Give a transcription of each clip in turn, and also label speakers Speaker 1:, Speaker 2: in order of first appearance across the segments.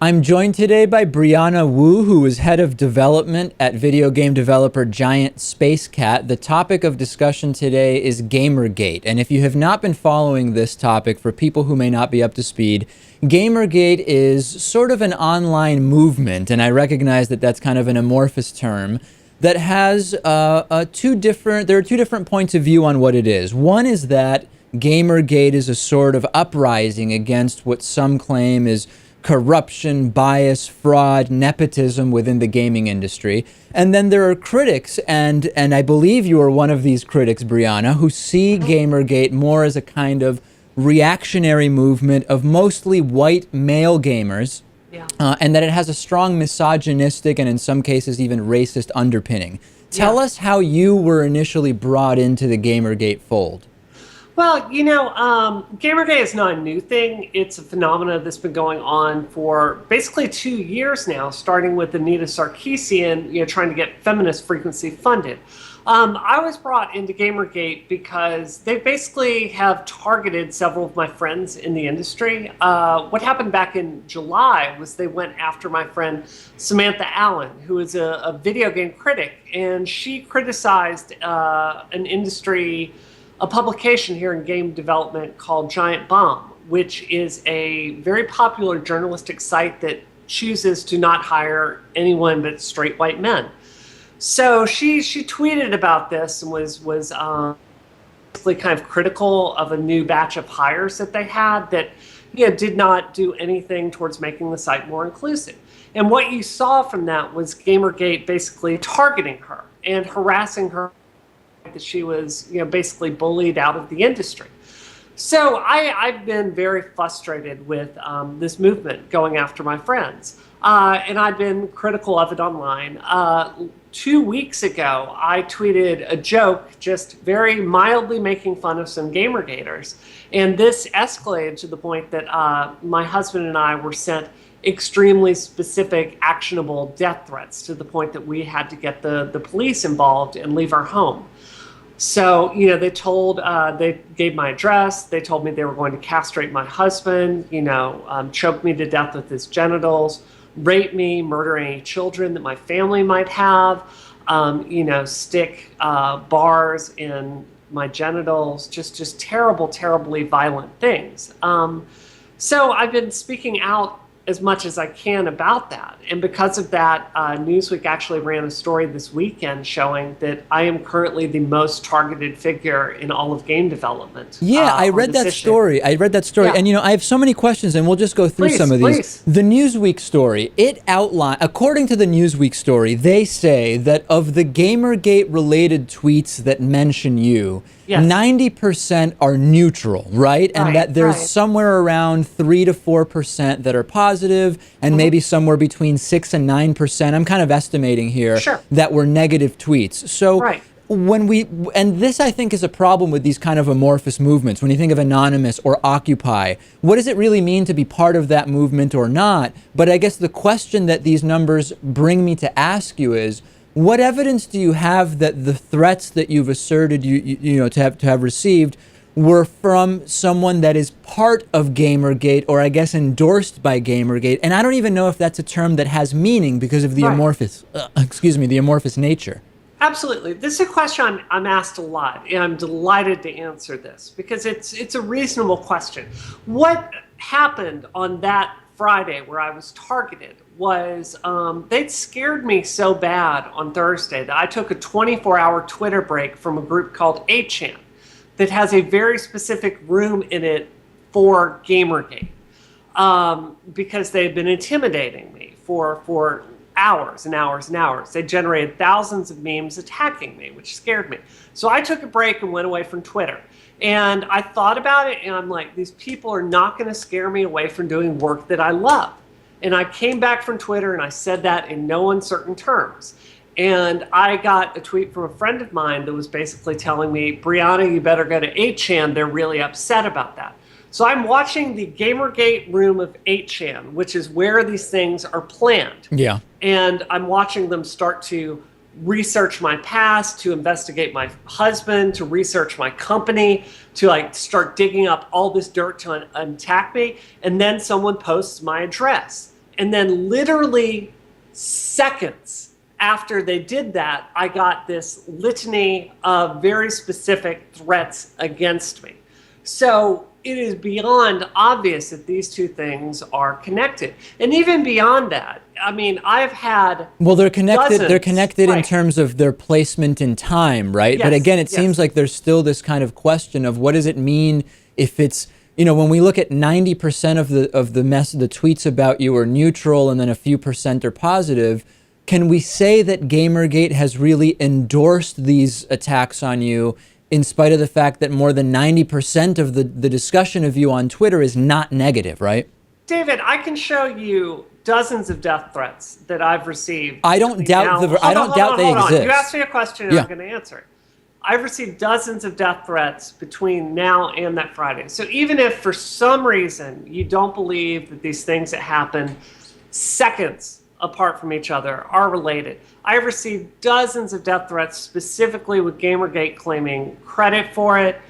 Speaker 1: I'm joined today by Brianna Wu, who is head of development at video game developer Giant Spacekat. The topic of discussion today is Gamergate. And if you have not been following this topic, for people who may not be up to speed, Gamergate is sort of an online movement, and I recognize that that's kind of an amorphous term, that has there are two different points of view on what it is. One is that Gamergate is a sort of uprising against what some claim is corruption, bias, fraud, nepotism within the gaming industry. And then there are critics, and I believe you are one of these critics, Brianna, who see Gamergate more as a kind of reactionary movement of mostly white male gamers, and that it has a strong misogynistic and in some cases even racist underpinning. Tell us how you were initially brought into the Gamergate fold.
Speaker 2: Well, Gamergate is not a new thing. It's a phenomenon that's been going on for basically 2 years now, starting with Anita Sarkeesian, trying to get feminist frequency funded. I was brought into Gamergate because they basically have targeted several of my friends in the industry. What happened back in July was they went after my friend Samantha Allen, who is a video game critic, and she criticized a publication here in game development called Giant Bomb, which is a very popular journalistic site that chooses to not hire anyone but straight white men. So she tweeted about this and was basically kind of critical of a new batch of hires that they had that did not do anything towards making the site more inclusive. And what you saw from that was Gamergate basically targeting her and harassing her that she was basically bullied out of the industry. So I've been very frustrated with this movement going after my friends. And I've been critical of it online. 2 weeks ago, I tweeted a joke just very mildly making fun of some Gamergaters. And this escalated to the point that my husband and I were sent extremely specific, actionable death threats to the point that we had to get the police involved and leave our home. So, they gave my address. They told me they were going to castrate my husband, choke me to death with his genitals, rape me, murder any children that my family might have, stick bars in my genitals, just terrible, terribly violent things. So I've been speaking out as much as I can about that. And because of that, Newsweek actually ran a story this weekend showing that I am currently the most targeted figure in all of game development.
Speaker 1: Yeah, I read that story. Yeah. And I have so many questions, and we'll just go through some of these.
Speaker 2: Please.
Speaker 1: The Newsweek story, it outlined, according to the Newsweek story, they say that of the Gamergate related tweets that mention you, 90% are neutral, right? And that there's somewhere around 3 to 4% that are positive, and maybe somewhere between 6 and 9%, I'm kind of estimating here, that were negative tweets. So and this I think is a problem with these kind of amorphous movements. When you think of Anonymous or Occupy, what does it really mean to be part of that movement or not? But I guess the question that these numbers bring me to ask you is, what evidence do you have that the threats that you've asserted to have received were from someone that is part of Gamergate, or I guess endorsed by Gamergate? And I don't even know if that's a term that has meaning because of the amorphous nature.
Speaker 2: Absolutely. This is a question I'm asked a lot, and I'm delighted to answer this because it's a reasonable question. What happened on that Friday where I was targeted was they'd scared me so bad on Thursday that I took a 24-hour Twitter break from a group called 8chan that has a very specific room in it for Gamergate because they had been intimidating me for hours and hours and hours. They generated thousands of memes attacking me, which scared me. So I took a break and went away from Twitter. And I thought about it, and I'm like, these people are not going to scare me away from doing work that I love. And I came back from Twitter, and I said that in no uncertain terms. And I got a tweet from a friend of mine that was basically telling me, Brianna, you better go to 8chan. They're really upset about that. So I'm watching the Gamergate room of 8chan, which is where these things are planned.
Speaker 1: Yeah.
Speaker 2: And I'm watching them start to research my past, to investigate my husband, to research my company, to start digging up all this dirt to attack me. And then someone posts my address. And then literally seconds after they did that, I got this litany of very specific threats against me. So it is beyond obvious that these two things are connected. And even beyond that, I mean, I've had
Speaker 1: Well, they're connected.
Speaker 2: dozens,
Speaker 1: They're connected in
Speaker 2: right.
Speaker 1: terms of their placement in time, right? But
Speaker 2: Yes,
Speaker 1: again, it
Speaker 2: yes.
Speaker 1: seems like there's still this kind of question of what does it mean if it's, you know, when we look at 90% of the tweets about you are neutral and then a few percent are positive, can we say that Gamergate has really endorsed these attacks on you in spite of the fact that more than 90% of the discussion of you on Twitter is not negative, right?
Speaker 2: David, I can show you dozens of death threats that I've received.
Speaker 1: I don't doubt they exist.
Speaker 2: You asked me a question and I'm going to answer it. I've received dozens of death threats between now and that Friday. So even if for some reason you don't believe that these things that happen seconds apart from each other are related, I have received dozens of death threats specifically with Gamergate claiming credit for it.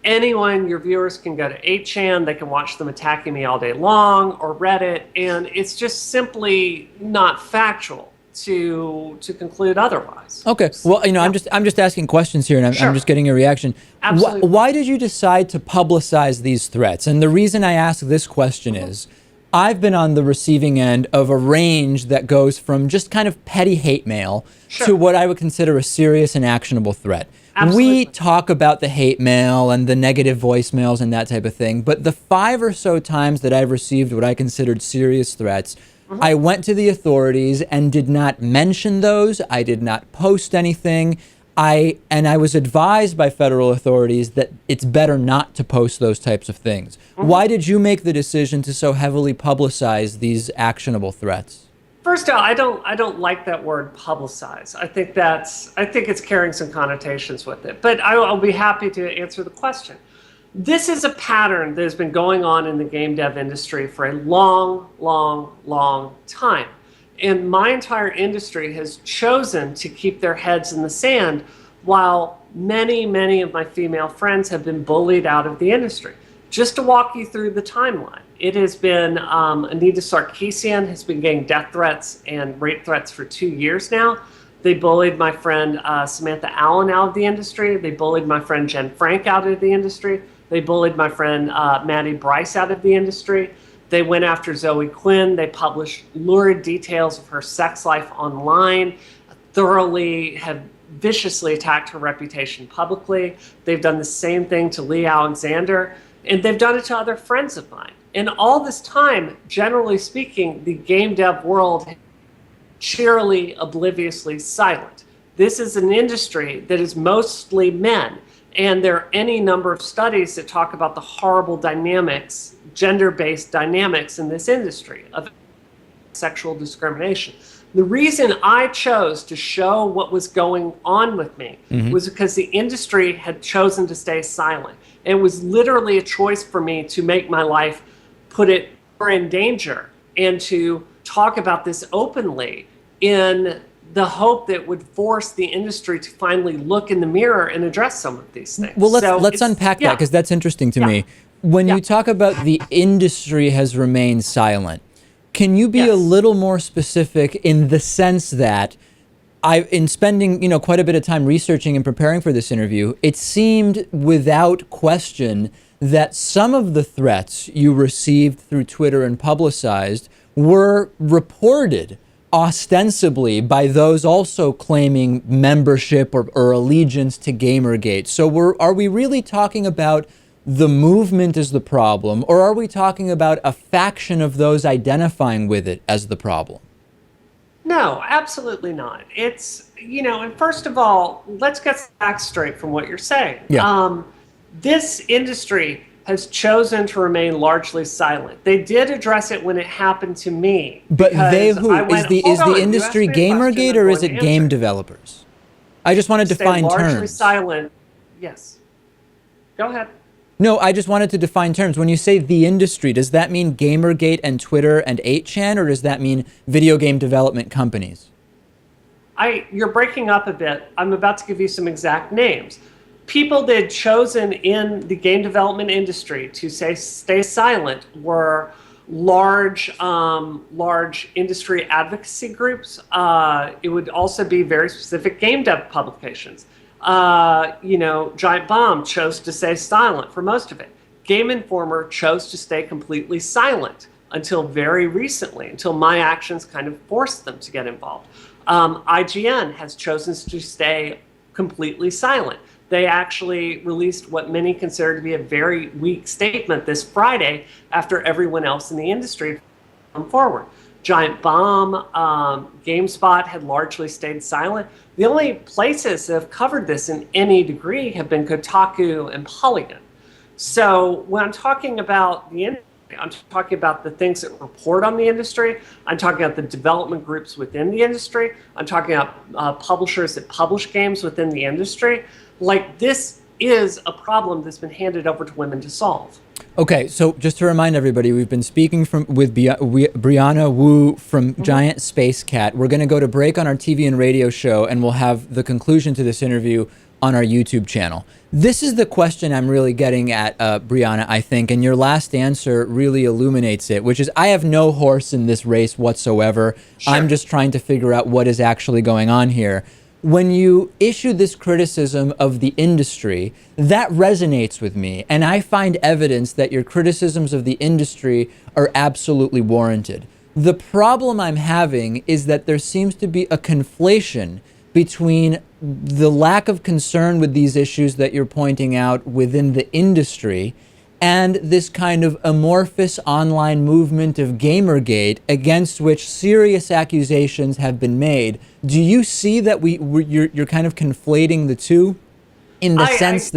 Speaker 2: Anyone, your viewers can go to 8chan, they can watch them attacking me all day long, or Reddit, and it's just simply not factual to conclude otherwise.
Speaker 1: Okay. Well, you know,
Speaker 2: Yeah.
Speaker 1: I'm just asking questions here, and I'm
Speaker 2: Sure.
Speaker 1: just getting a reaction.
Speaker 2: Absolutely.
Speaker 1: Why did you decide to publicize these threats? And the reason I ask this question is, I've been on the receiving end of a range that goes from just kind of petty hate mail
Speaker 2: Sure.
Speaker 1: to what I would consider a serious and actionable threat.
Speaker 2: Absolutely.
Speaker 1: We talk about the hate mail and the negative voicemails and that type of thing, but the 5 or so times that I've received what I considered serious threats, I went to the authorities and did not mention those. I did not post anything. I was advised by federal authorities that it's better not to post those types of things. Why did you make the decision to so heavily publicize these actionable threats?
Speaker 2: First of all, I don't like that word publicize. I think it's carrying some connotations with it. But I'll be happy to answer the question. This is a pattern that has been going on in the game dev industry for a long, long, long time. And my entire industry has chosen to keep their heads in the sand while many, many of my female friends have been bullied out of the industry. Just to walk you through the timeline, it has been Anita Sarkeesian has been getting death threats and rape threats for 2 years now. They bullied my friend Samantha Allen out of the industry. They bullied my friend Jen Frank out of the industry. They bullied my friend Maddie Bryce out of the industry. They went after Zoe Quinn. They published lurid details of her sex life online, thoroughly have viciously attacked her reputation publicly. They've done the same thing to Lee Alexander, and they've done it to other friends of mine. And all this time, generally speaking, the game dev world is cheerily, obliviously silent. This is an industry that is mostly men. And there are any number of studies that talk about the horrible dynamics, gender-based dynamics in this industry of sexual discrimination. The reason I chose to show what was going on with me was because the industry had chosen to stay silent. It was literally a choice for me to make my life, put it more in danger, and to talk about this openly in the hope that would force the industry to finally look in the mirror and address some of these things.
Speaker 1: Well, let's unpack that, because that's interesting to me. When you talk about the industry has remained silent, can you be a little more specific in the sense that in spending, quite a bit of time researching and preparing for this interview, it seemed without question that some of the threats you received through Twitter and publicized were reported ostensibly by those also claiming membership or allegiance to Gamergate. So are we really talking about the movement as the problem, or are we talking about a faction of those identifying with it as the problem?
Speaker 2: No, absolutely not. It's, and first of all, let's get the facts straight from what you're saying.
Speaker 1: Yeah.
Speaker 2: This industry has chosen to remain largely silent. They did address it when it happened to me.
Speaker 1: But they who? Is the industry Gamergate, or is it game developers? I just want to define terms.
Speaker 2: Largely silent. Yes. Go ahead.
Speaker 1: No, I just wanted to define terms. When you say the industry, does that mean Gamergate and Twitter and 8chan, or does that mean video game development companies?
Speaker 2: You're breaking up a bit. I'm about to give you some exact names. People that had chosen in the game development industry to stay silent were large industry advocacy groups. It would also be very specific game dev publications. Giant Bomb chose to stay silent for most of it. Game Informer chose to stay completely silent until very recently, until my actions kind of forced them to get involved. IGN has chosen to stay completely silent. They actually released what many consider to be a very weak statement this Friday after everyone else in the industry come forward. Giant Bomb, GameSpot had largely stayed silent. The only places that have covered this in any degree have been Kotaku and Polygon. So when I'm talking about the industry, I'm talking about the things that report on the industry. I'm talking about the development groups within the industry. I'm talking about publishers that publish games within the industry. Like, this is a problem that's been handed over to women to solve.
Speaker 1: Okay, so just to remind everybody, we've been speaking with Brianna Wu from Giant Spacekat. We're going to go to break on our TV and radio show, and we'll have the conclusion to this interview on our YouTube channel. This is the question I'm really getting at, Brianna, I think, and your last answer really illuminates it, which is I have no horse in this race whatsoever. Sure. I'm just trying to figure out what is actually going on here. When you issue this criticism of the industry, that resonates with me, and I find evidence that your criticisms of the industry are absolutely warranted. The problem I'm having is that there seems to be a conflation between the lack of concern with these issues that you're pointing out within the industry and this kind of amorphous online movement of Gamergate against which serious accusations have been made. Do you see that you're kind of conflating the two in the sense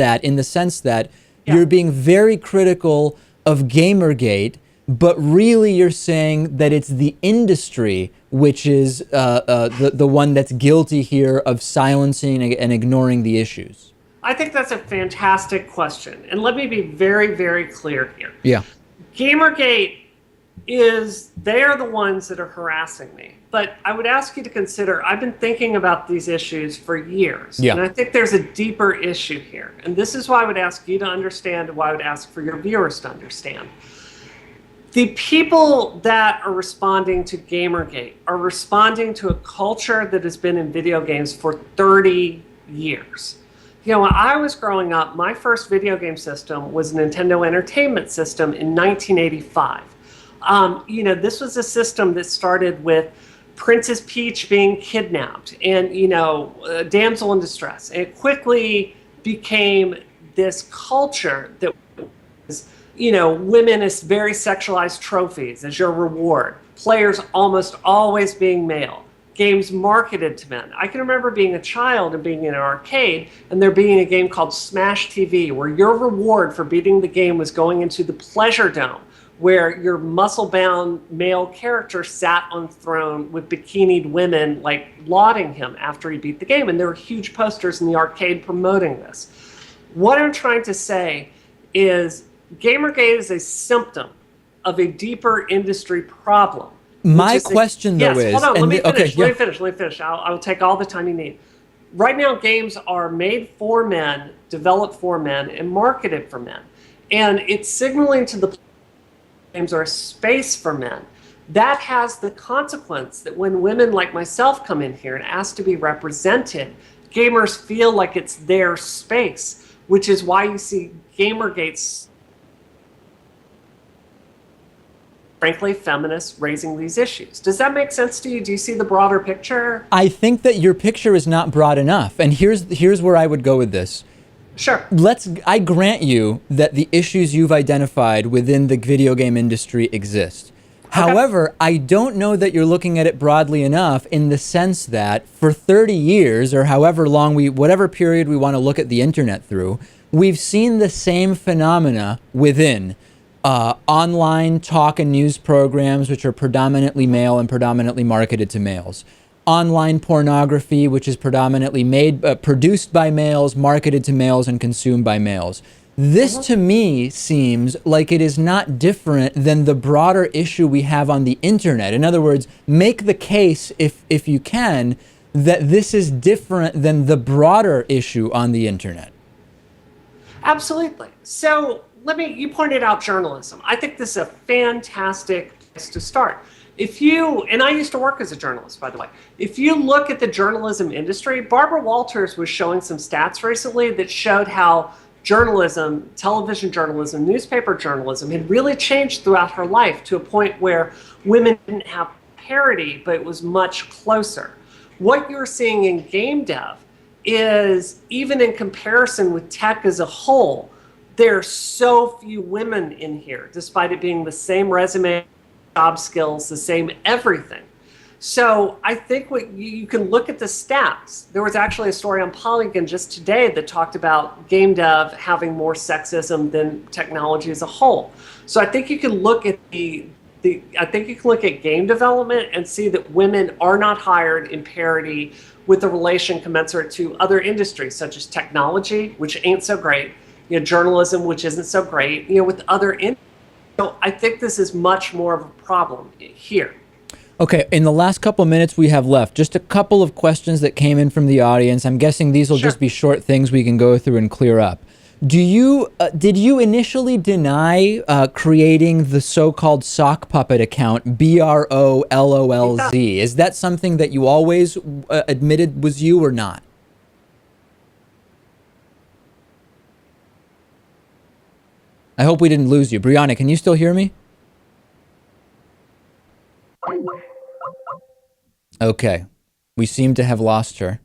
Speaker 1: that you're being very critical of Gamergate, but really you're saying that it's the industry which is the one that's guilty here of silencing and ignoring the issues?
Speaker 2: I think that's a fantastic question. And let me be very, very clear here.
Speaker 1: Yeah.
Speaker 2: Gamergate they're the ones that are harassing me. But I would ask you to consider, I've been thinking about these issues for years. Yeah. And I think there's a deeper issue here. And this is why I would ask you to understand, and why I would ask for your viewers to understand. The people that are responding to Gamergate are responding to a culture that has been in video games for 30 years. You know, when I was growing up, my first video game system was a Nintendo Entertainment System in 1985. This was a system that started with Princess Peach being kidnapped and, a damsel in distress. And it quickly became this culture that was, women as very sexualized trophies as your reward. Players almost always being male. Games marketed to men. I can remember being a child and being in an arcade and there being a game called Smash TV where your reward for beating the game was going into the Pleasure Dome, where your muscle-bound male character sat on a throne with bikinied women like lauding him after he beat the game. And there were huge posters in the arcade promoting this. What I'm trying to say is Gamergate is a symptom of a deeper industry problem.
Speaker 1: My question, though, is...
Speaker 2: Hold on, let me finish. I'll take all the time you need. Right now, games are made for men, developed for men, and marketed for men. And it's signaling to the games are a space for men. That has the consequence that when women like myself come in here and ask to be represented, gamers feel like it's their space, which is why you see Gamergate's frankly, feminists raising these issues. Does that make sense to you? Do you see the broader picture?
Speaker 1: I think that your picture is not broad enough. And here's where I would go with this.
Speaker 2: Sure.
Speaker 1: I grant you that the issues you've identified within the video game industry exist. Okay. However, I don't know that you're looking at it broadly enough in the sense that for 30 years or however long whatever period we want to look at the internet through, we've seen the same phenomena within online talk and news programs, which are predominantly male and predominantly marketed to males. Online pornography, which is predominantly produced by males, marketed to males, and consumed by males. This, to me, seems like it is not different than the broader issue we have on the internet. In other words, make the case, if you can, that this is different than the broader issue on the internet.
Speaker 2: Absolutely. So you pointed out journalism. I think this is a fantastic place to start. If you, and I used to work as a journalist, by the way, if you look at the journalism industry, Barbara Walters was showing some stats recently that showed how journalism, television journalism, newspaper journalism had really changed throughout her life to a point where women didn't have parity, but it was much closer. What you're seeing in game dev is, even in comparison with tech as a whole, there are so few women in here, despite it being the same resume, job skills, the same everything. So I think what you can look at the stats. There was actually a story on Polygon just today that talked about game dev having more sexism than technology as a whole. So I think you can look at game development and see that women are not hired in parity with a relation commensurate to other industries such as technology, which ain't so great, journalism, which isn't so great, with other industries. So I think this is much more of a problem here.
Speaker 1: Okay, in the last couple minutes we have left, just a couple of questions that came in from the audience. I'm guessing these will just be short things we can go through and clear up. Did you initially deny creating the so-called sock puppet account, BROLOLZ? Is that something that you always admitted was you or not? I hope we didn't lose you. Brianna, can you still hear me? Okay. We seem to have lost her.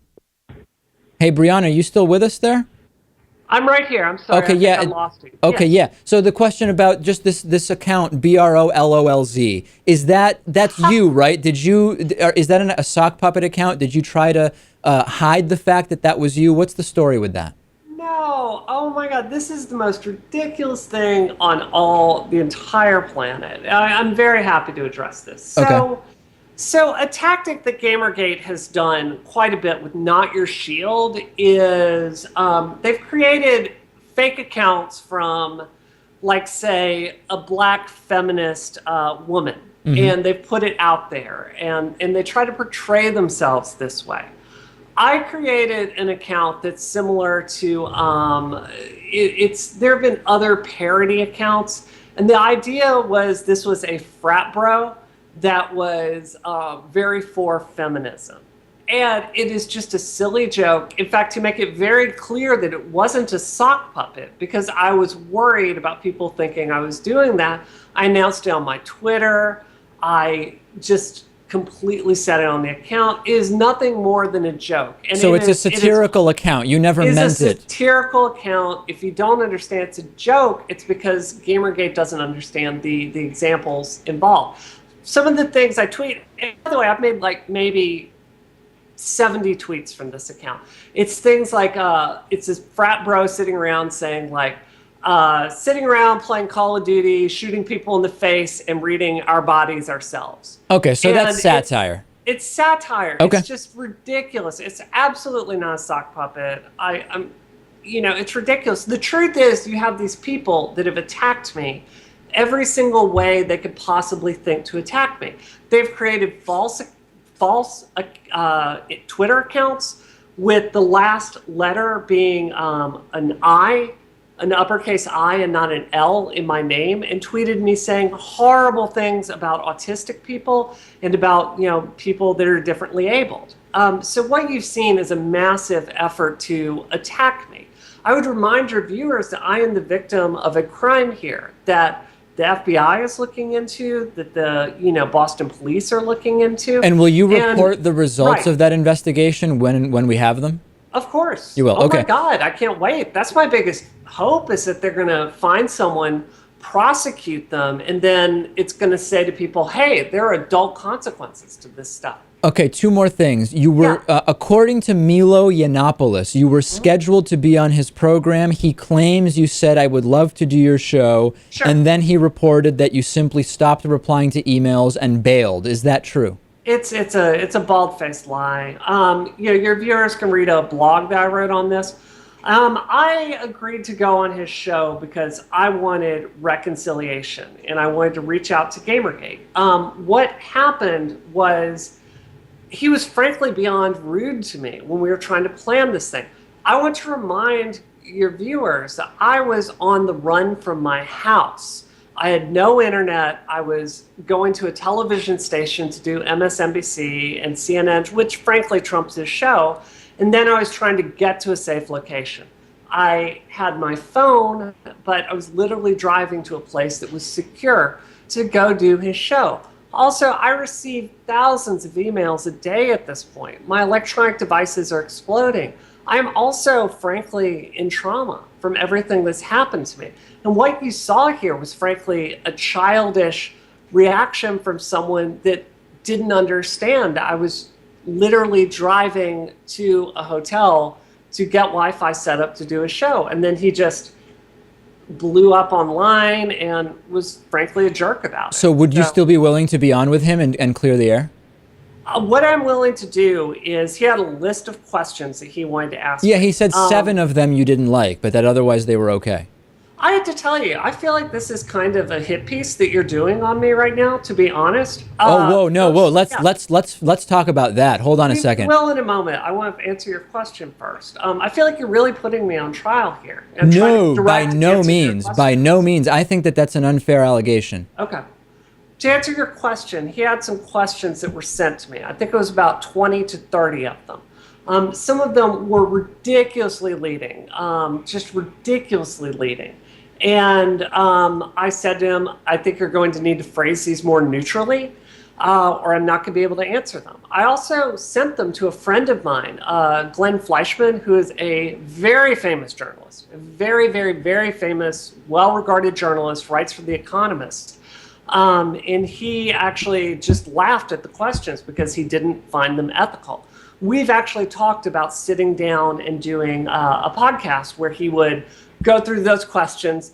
Speaker 1: Hey, Brianna, are you still with us there?
Speaker 2: I'm right here. I'm sorry.
Speaker 1: Okay, yeah.
Speaker 2: I lost you.
Speaker 1: Okay, yeah. So the question about just this account, BROLOLZ, that's you, right? Is that a sock puppet account? Did you try to hide the fact that was you? What's the story with that?
Speaker 2: No. Oh my God. This is the most ridiculous thing on the entire planet. I'm very happy to address this. So a tactic that Gamergate has done quite a bit with Not Your Shield is they've created fake accounts from, like, say, a black feminist woman, and they've put it out there, and they try to portray themselves this way. I created an account that's similar to, there have been other parody accounts, and the idea was this was a frat bro that was very for feminism. And it is just a silly joke. In fact, to make it very clear that it wasn't a sock puppet, because I was worried about people thinking I was doing that, I announced it on my Twitter. I just completely set it on the account. It is nothing more than a joke. And
Speaker 1: so it's a satirical account. You never meant it.
Speaker 2: It's a satirical account. If you don't understand it's a joke, it's because Gamergate doesn't understand the examples involved. Some of the things I tweet, and by the way, I've made like maybe 70 tweets from this account. It's things like, it's this frat bro sitting around saying like, sitting around playing Call of Duty, shooting people in the face, and reading our bodies ourselves.
Speaker 1: Okay, so that's satire.
Speaker 2: It's satire.
Speaker 1: Okay.
Speaker 2: It's just ridiculous. It's absolutely not a sock puppet. It's ridiculous. The truth is, you have these people that have attacked me every single way they could possibly think to attack me. They've created false Twitter accounts with the last letter being an I, an uppercase I and not an L in my name, and tweeted me saying horrible things about autistic people and about people that are differently abled. So what you've seen is a massive effort to attack me. I would remind your viewers that I am the victim of a crime here that the FBI is looking into, that the Boston police are looking into.
Speaker 1: And will you report the results of that investigation when we have them?
Speaker 2: Of course.
Speaker 1: You will.
Speaker 2: Oh
Speaker 1: okay.
Speaker 2: My God, I can't wait. That's my biggest hope, is that they're going to find someone, prosecute them, and then it's going to say to people, hey, there are adult consequences to this stuff.
Speaker 1: Okay, two more things. You were, according to Milo Yiannopoulos, you were scheduled to be on his program. He claims you said, I would love to do your show.
Speaker 2: Sure.
Speaker 1: And then he reported that you simply stopped replying to emails and bailed. Is that true?
Speaker 2: It's a bald-faced lie. Your viewers can read a blog that I wrote on this. I agreed to go on his show because I wanted reconciliation and I wanted to reach out to Gamergate. What happened was, he was frankly beyond rude to me when we were trying to plan this thing. I want to remind your viewers, I was on the run from my house. I had no internet. I was going to a television station to do MSNBC and CNN, which frankly trumps his show. And then I was trying to get to a safe location. I had my phone, but I was literally driving to a place that was secure to go do his show. Also, I receive thousands of emails a day at this point. My electronic devices are exploding. I am also, frankly, in trauma from everything that's happened to me. And what you saw here was, frankly, a childish reaction from someone that didn't understand. I was literally driving to a hotel to get Wi-Fi set up to do a show. And then he just blew up online and was frankly a jerk about it.
Speaker 1: So would you still be willing to be on with him and clear the air?
Speaker 2: What I'm willing to do is, he had a list of questions that he wanted to ask.
Speaker 1: Yeah, he said 7 of them you didn't like, but that otherwise they were okay.
Speaker 2: I had to tell you, I feel like this is kind of a hit piece that you're doing on me right now, to be honest.
Speaker 1: Whoa. Let's talk about that. Hold on a second.
Speaker 2: Well, in a moment. I want to answer your question first. I feel like you're really putting me on trial here.
Speaker 1: No, by no means. By no means. I think that that's an unfair allegation.
Speaker 2: Okay. To answer your question, he had some questions that were sent to me. I think it was about 20 to 30 of them. Some of them were ridiculously leading, just ridiculously leading. And I said to him, I think you're going to need to phrase these more neutrally, or I'm not going to be able to answer them. I also sent them to a friend of mine, Glenn Fleischman, who is a very famous journalist, a very, very, very famous, well-regarded journalist, writes for The Economist. And he actually just laughed at the questions because he didn't find them ethical. We've actually talked about sitting down and doing a podcast where he would go through those questions,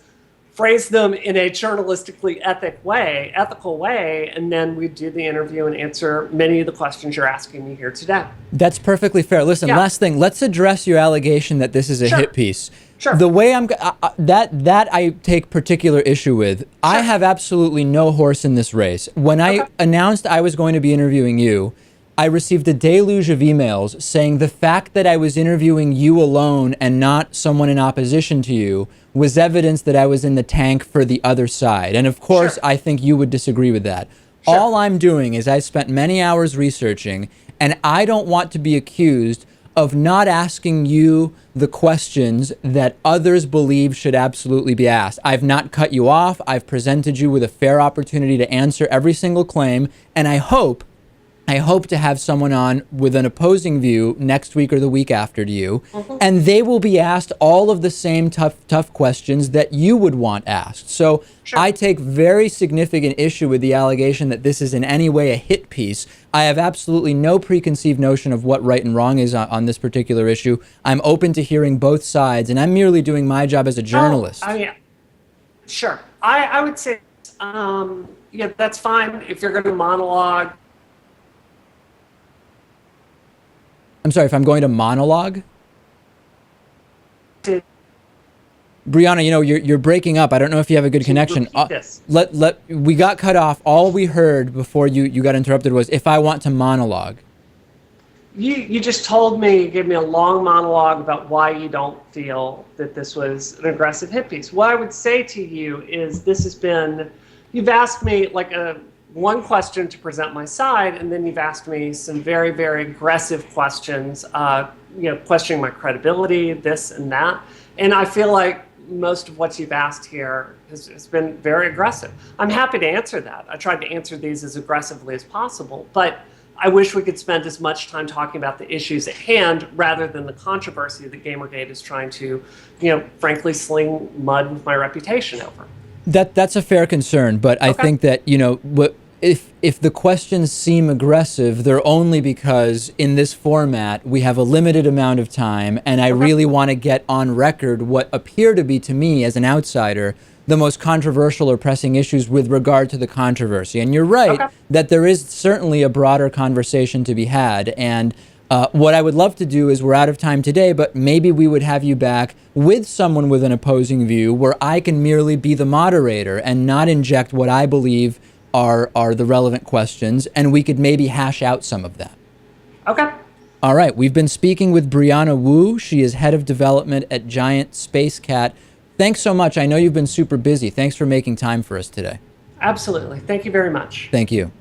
Speaker 2: phrase them in a journalistically ethical way, and then we'd do the interview and answer many of the questions you're asking me here today.
Speaker 1: That's perfectly fair. Listen, last thing, let's address your allegation that this is a hit piece.
Speaker 2: Sure.
Speaker 1: The way that I take particular issue with, I have absolutely no horse in this race. When I announced I was going to be interviewing you, I received a deluge of emails saying the fact that I was interviewing you alone and not someone in opposition to you was evidence that I was in the tank for the other side. And of course, I think you would disagree with that. All I'm doing is I spent many hours researching, and I don't want to be accused of not asking you the questions that others believe should absolutely be asked. I've not cut you off. I've presented you with a fair opportunity to answer every single claim, and I hope to have someone on with an opposing view next week or the week after to you, and they will be asked all of the same tough questions that you would want asked. So I take very significant issue with the allegation that this is in any way a hit piece. I have absolutely no preconceived notion of what right and wrong is on this particular issue. I'm open to hearing both sides, and I'm merely doing my job as a journalist.
Speaker 2: Sure. I would say, yeah, that's fine if you're going to monologue.
Speaker 1: I'm sorry, if I'm going to monologue? Brianna, you know, you're breaking up. I don't know if you have a good connection. We got cut off. All we heard before you got interrupted was, if I want to monologue.
Speaker 2: You just told me, you gave me a long monologue about why you don't feel that this was an aggressive hit piece. What I would say to you is, this has been, you've asked me like one question to present my side, and then you've asked me some very, very aggressive questions, questioning my credibility, this and that. And I feel like most of what you've asked here has been very aggressive. I'm happy to answer that. I tried to answer these as aggressively as possible, but I wish we could spend as much time talking about the issues at hand rather than the controversy that Gamergate is trying to, frankly, sling mud with my reputation over.
Speaker 1: That's a fair concern, but I think that, if the questions seem aggressive, they're only because in this format we have a limited amount of time, and I really want to get on record what appear to be, to me as an outsider, the most controversial or pressing issues with regard to the controversy. And you're right that there is certainly a broader conversation to be had, and what I would love to do is, we're out of time today, but maybe we would have you back with someone with an opposing view where I can merely be the moderator and not inject what I believe are the relevant questions, and we could maybe hash out some of that.
Speaker 2: Okay.
Speaker 1: All right, we've been speaking with Brianna Wu. She is head of development at Giant Spacekat. Thanks so much. I know you've been super busy. Thanks for making time for us today.
Speaker 2: Absolutely. Thank you very much.
Speaker 1: Thank you.